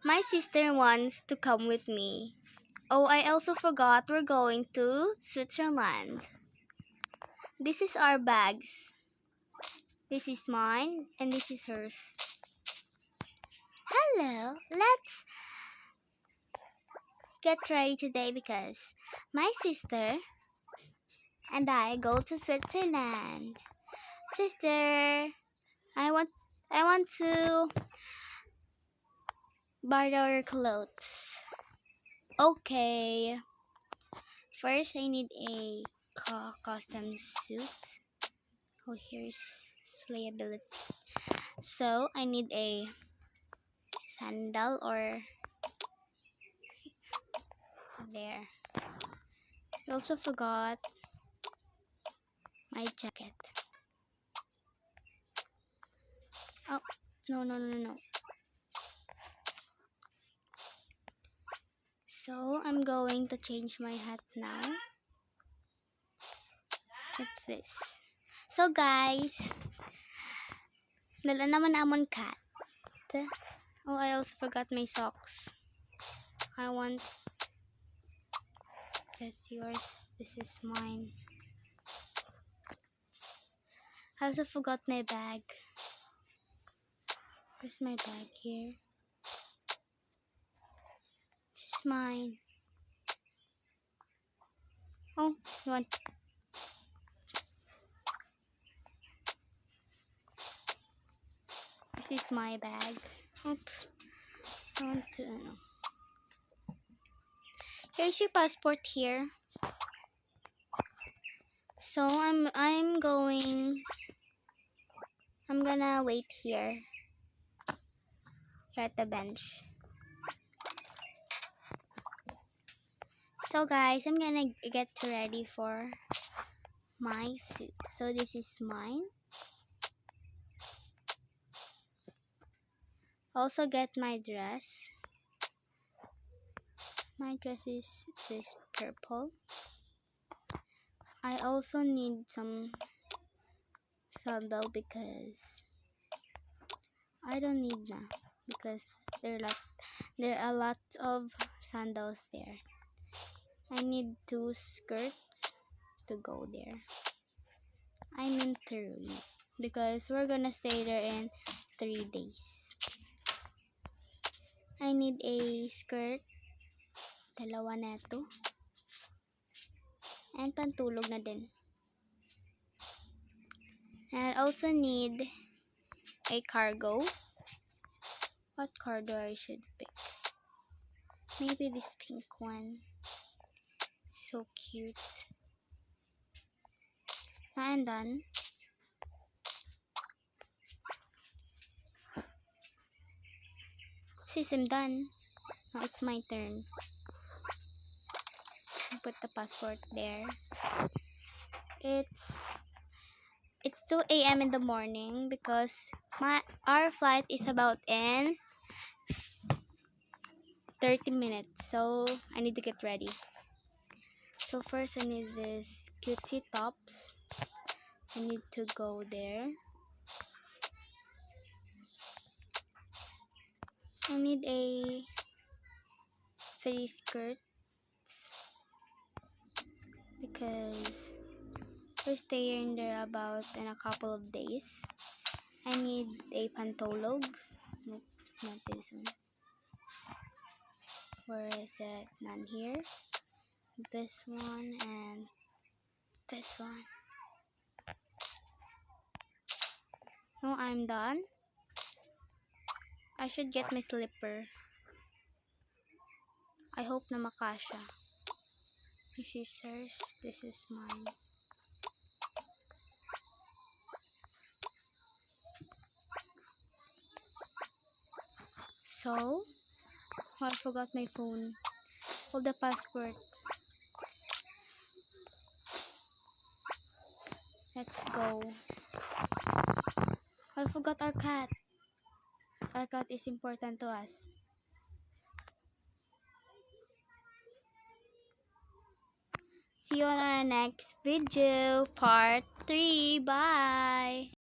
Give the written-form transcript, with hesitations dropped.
My sister wants to come with me. Oh, I also forgot we're going to Switzerland. This is our bags. This is mine and this is hers. Hello, let's get ready today because my sister and I go to Switzerland. Sister, I want to borrow your clothes. Okay. First, I need a custom suit. Oh, here's slayability. So, I need a sandal or there. I also forgot my jacket. Oh, no. So, I'm going to change my hat now. What's this? So, guys, dala naman namon cat. Oh, I also forgot my socks. I want that's yours. This is mine. I also forgot my bag. Where's my bag here? This is mine. Oh, you want? This is my bag. Oops. I want to. Here's your passport here. So I'm gonna wait here at the bench. So guys, I'm gonna get ready for my suit. So this is mine. Also get my dress. My dress is this purple. I also need some sandal because I don't need na because there are a lot of sandals there. I need 2 skirts to go there. I mean 3 because we're gonna stay there in 3 days. I need a skirt, dalawa na to, and pantulog na din. And I also need a cargo. What cargo I should pick? Maybe this pink one. So cute. Now I'm done. Since I'm done, now it's my turn. Put the passport there. It's 2 a.m. in the morning because our flight is about in 30 minutes. So I need to get ready. So first I need this cutesy tops. I need to go there. I need a 3 skirts because we're staying there about in a couple of days. I need a pantolog. Nope, not this one. Where is it? None here. This one and this one. No, I'm done. I should get my slipper. I hope na makasya. This is hers. This is mine. So, oh, I forgot my phone. Hold the passport. Let's go. I forgot our cat. Our cat is important to us. See you on our next video, part 3. Bye!